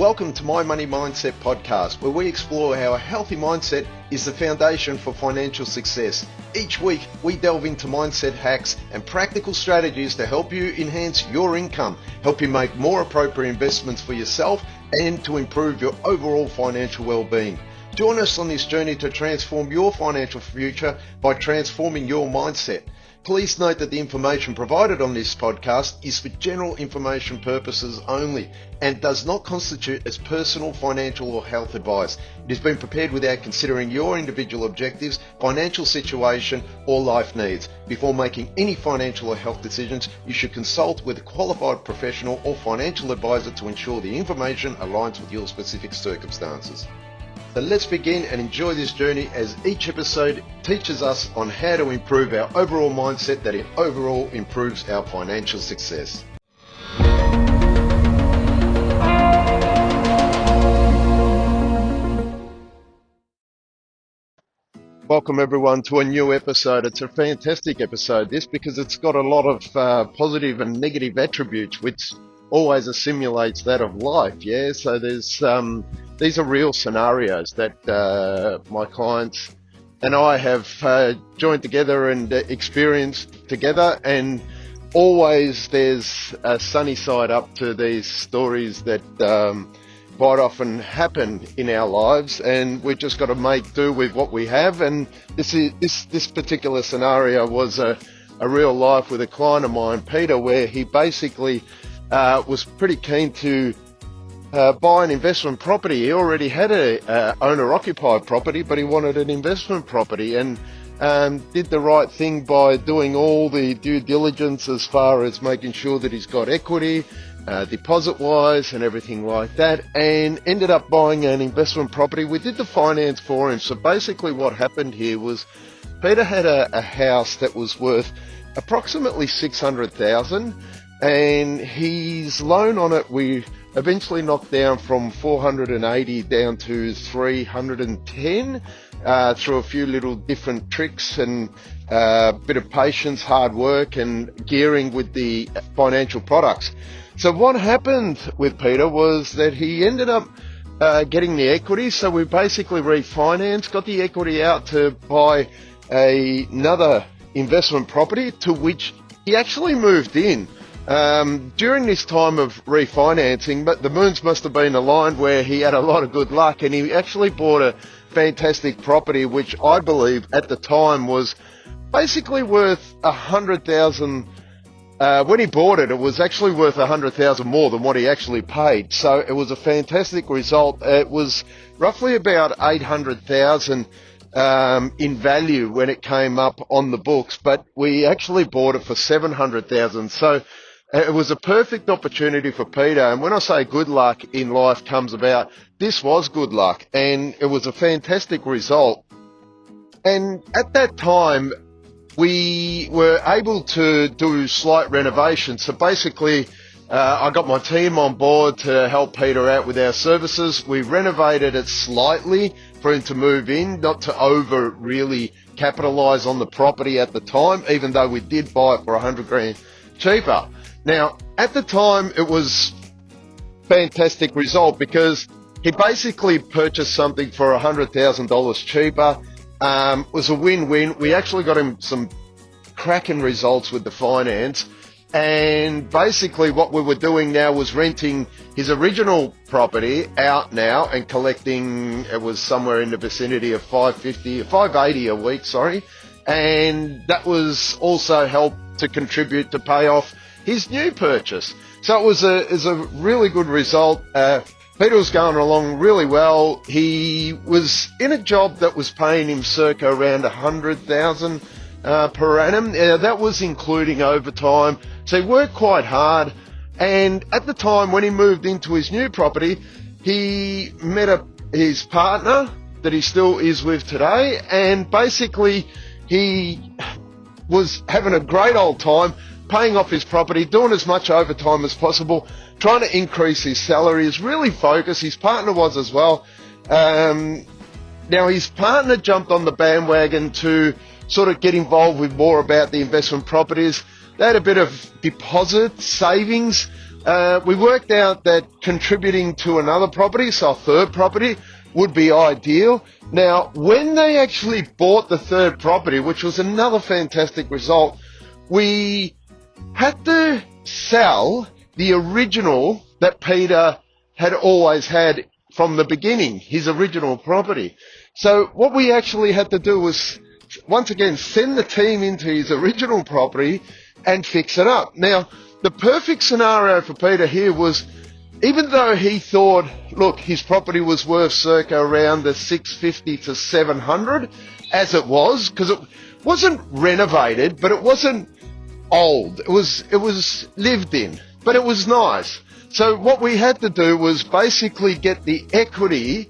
Welcome to My Money Mindset podcast, where we explore how a healthy mindset is the foundation for financial success. Each week, we delve into mindset hacks and practical strategies to help you enhance your income, help you make more appropriate investments for yourself, and to improve your overall financial well-being. Join us on this journey to transform your financial future by transforming your mindset. Please note that the information provided on this podcast is for general information purposes only and does not constitute as personal, financial or health advice. It has been prepared without considering your individual objectives, financial situation or life needs. Before making any financial or health decisions, you should consult with a qualified professional or financial advisor to ensure the information aligns with your specific circumstances. So let's begin and enjoy this journey as each episode teaches us on how to improve our overall mindset that overall improves our financial success. Welcome everyone to a new episode. It's a fantastic episode, this, because it's got a lot of positive and negative attributes, which always assimilates that of life. Yeah, so there's these are real scenarios that my clients and I have joined together and experienced together, and always there's a sunny side up to these stories that quite often happen in our lives, and we've just got to make do with what we have. And this particular scenario was a real life with a client of mine, Peter, where he basically was pretty keen to buy an investment property. He already had a owner-occupied property, but he wanted an investment property, and did the right thing by doing all the due diligence as far as making sure that he's got equity, deposit-wise and everything like that, and ended up buying an investment property. We did the finance for him. So basically what happened here was Peter had a house that was worth approximately $600,000, and his loan on it we eventually knocked down from 480 down to 310 through a few little different tricks and a bit of patience, hard work and gearing with the financial products. So what happened with Peter was that he ended up getting the equity. So we basically refinanced, got the equity out to buy another investment property, to which he actually moved in. During this time of refinancing, but the moons must have been aligned where he had a lot of good luck, and he actually bought a fantastic property, which I believe at the time was basically worth $100,000. When he bought it, it was actually worth $100,000 more than what he actually paid. So it was a fantastic result. It was roughly about $800,000 in value when it came up on the books, but we actually bought it for $700,000. So it was a perfect opportunity for Peter. And when I say good luck in life comes about, this was good luck, and it was a fantastic result. And at that time, we were able to do slight renovations. So basically, I got my team on board to help Peter out with our services. We renovated it slightly for him to move in, not to over really capitalize on the property at the time, even though we did buy it for $100,000 cheaper. Now, at the time, it was a fantastic result because he basically purchased something for $100,000 cheaper. It was a win-win. We actually got him some cracking results with the finance. And basically what we were doing now was renting his original property out now and collecting, it was somewhere in the vicinity of $580 a week, and that was also helped to contribute to pay off his new purchase. So it was a really good result. Peter was going along really well. He was in a job that was paying him circa around $100,000 per annum. That was including overtime. So he worked quite hard. And at the time when he moved into his new property, he met his partner that he still is with today. And basically he was having a great old time, paying off his property, doing as much overtime as possible, trying to increase his salary. He's really focused. His partner was as well. Now his partner jumped on the bandwagon to sort of get involved with more about the investment properties. They had a bit of deposit savings we worked out that contributing to another property, so a third property, would be ideal. Now, when they actually bought the third property, which was another fantastic result, we had to sell the original that Peter had always had from the beginning, his original property. So what we actually had to do was, once again, send the team into his original property and fix it up. Now, the perfect scenario for Peter here was, even though he thought, look, his property was worth circa around the 650 to 700, as it was, because it wasn't renovated, but it wasn't old. It was lived in, but it was nice. So what we had to do was basically get the equity,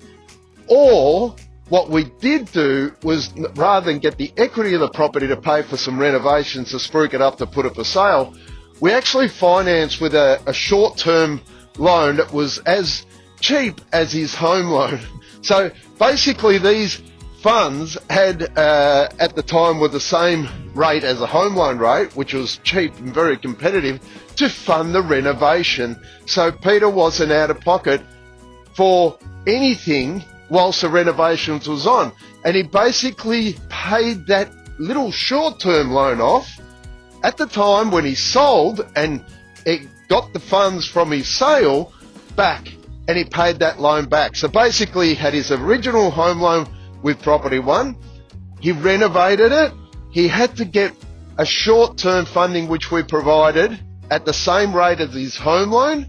or what we did do was, rather than get the equity of the property to pay for some renovations, to spruik it up, to put it for sale, we actually financed with a short-term loan that was as cheap as his home loan. So basically these funds had, at the time, were the same rate as a home loan rate, which was cheap and very competitive, to fund the renovation. So Peter wasn't out of pocket for anything whilst the renovations was on. And he basically paid that little short-term loan off at the time when he sold, and it got the funds from his sale back, and he paid that loan back. So basically he had his original home loan with Property One, he renovated it, he had to get a short-term funding which we provided at the same rate as his home loan,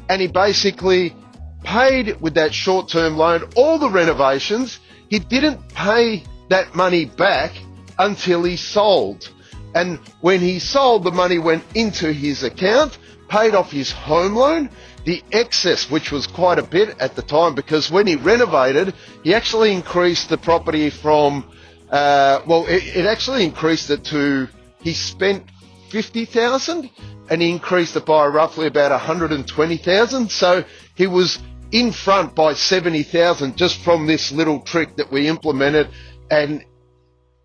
and he basically paid with that short-term loan all the renovations. He didn't pay that money back until he sold. And when he sold, the money went into his account, paid off his home loan, the excess, which was quite a bit at the time, because when he renovated, he actually increased the property from, it actually increased it to, he spent 50,000 and he increased it by roughly about 120,000. So he was in front by 70,000 just from this little trick that we implemented, and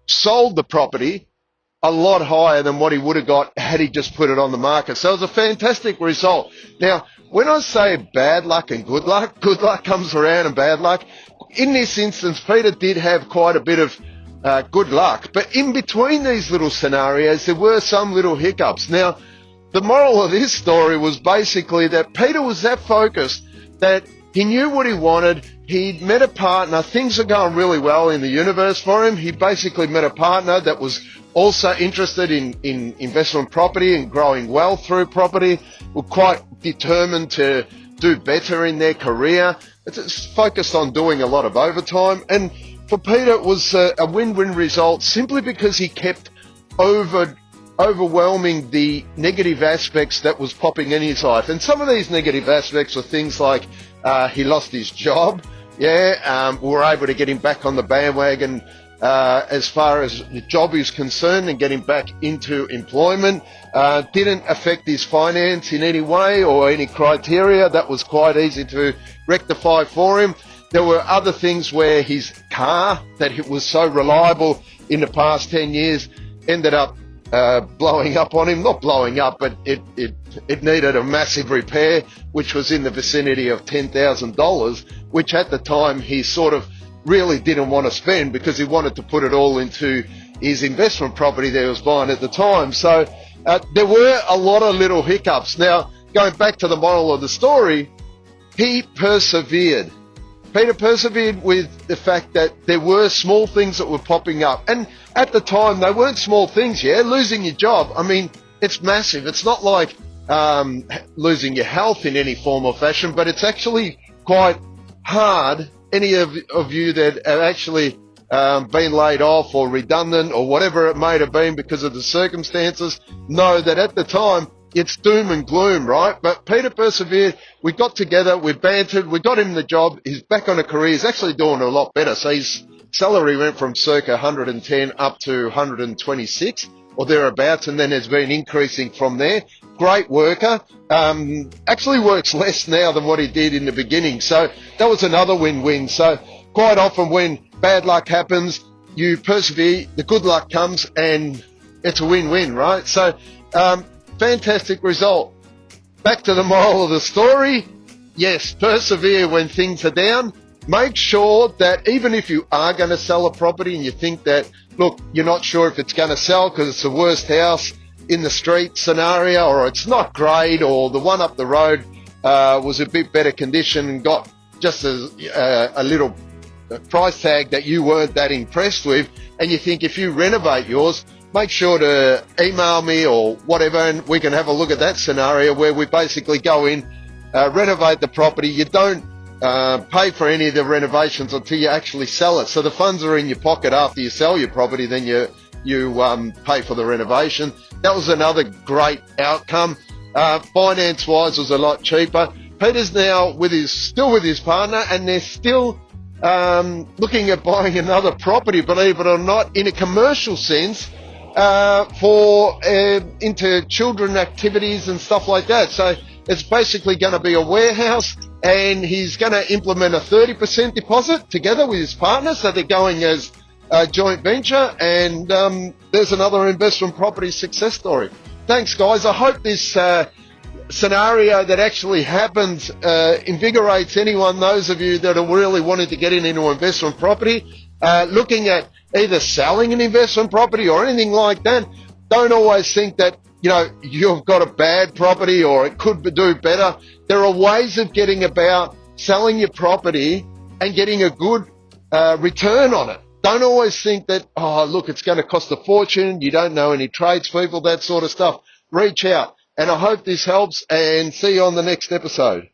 sold the property a lot higher than what he would have got had he just put it on the market. So it was a fantastic result. Now, when I say bad luck and good luck comes around and bad luck. In this instance, Peter did have quite a bit of good luck, but in between these little scenarios, there were some little hiccups. Now, the moral of this story was basically that Peter was that focused that he knew what he wanted. He'd met a partner. Things are going really well in the universe for him. He basically met a partner that was also interested in investment property and growing wealth through property, were quite determined to do better in their career. It's focused on doing a lot of overtime. And for Peter, it was a win-win result simply because he kept overwhelming the negative aspects that was popping in his life. And some of these negative aspects were things like he lost his job. We were able to get him back on the bandwagon as far as the job is concerned and get him back into employment. Didn't affect his finance in any way or any criteria. That was quite easy to rectify for him. There were other things where his car, that it was so reliable in the past 10 years, ended up blowing up on him. Not blowing up, but it needed a massive repair, which was in the vicinity of $10,000, which at the time he sort of really didn't want to spend because he wanted to put it all into his investment property that he was buying at the time. So there were a lot of little hiccups. Now, going back to the moral of the story, he persevered. Peter persevered with the fact that there were small things that were popping up. And at the time, they weren't small things, Losing your job, I mean, it's massive. It's not like losing your health in any form or fashion, but it's actually quite hard. Any of you that have actually been laid off or redundant or whatever it may have been because of the circumstances know that at the time, it's doom and gloom, right? But Peter persevered. We got together, we bantered, we got him the job. He's back on a career. He's actually doing a lot better. So his salary went from circa 110 up to 126 or thereabouts, and then has been increasing from there. Great worker. Actually works less now than what he did in the beginning. So that was another win-win. So quite often when bad luck happens, you persevere, the good luck comes, and it's a win-win, right? So fantastic result. back to the moral of the story. Yes, persevere when things are down. Make sure that even if you are going to sell a property and you think that, look, you're not sure if it's going to sell because it's the worst house in the street scenario, or it's not great, or the one up the road was a bit better condition and got just a little price tag that you weren't that impressed with, and you think if you renovate yours, make sure to email me or whatever, and we can have a look at that scenario where we basically go in, renovate the property. You don't pay for any of the renovations until you actually sell it. So the funds are in your pocket after you sell your property, then you pay for the renovation. That was another great outcome. Finance-wise, was a lot cheaper. Peter's now still with his partner, and they're still looking at buying another property, believe it or not, in a commercial sense, for into children activities and stuff like that. So it's basically going to be a warehouse, and he's going to implement a 30% deposit together with his partner. So they're going as a joint venture, and there's another investment property success story. Thanks, guys. I hope this scenario that actually happens invigorates anyone, those of you that are really wanting to get into investment property, looking at either selling an investment property or anything like that. Don't always think that, you know, you've got a bad property or it could do better. There are ways of getting about selling your property and getting a good return on it. Don't always think that, oh, look, it's going to cost a fortune. You don't know any tradespeople, that sort of stuff. Reach out. And I hope this helps, and see you on the next episode.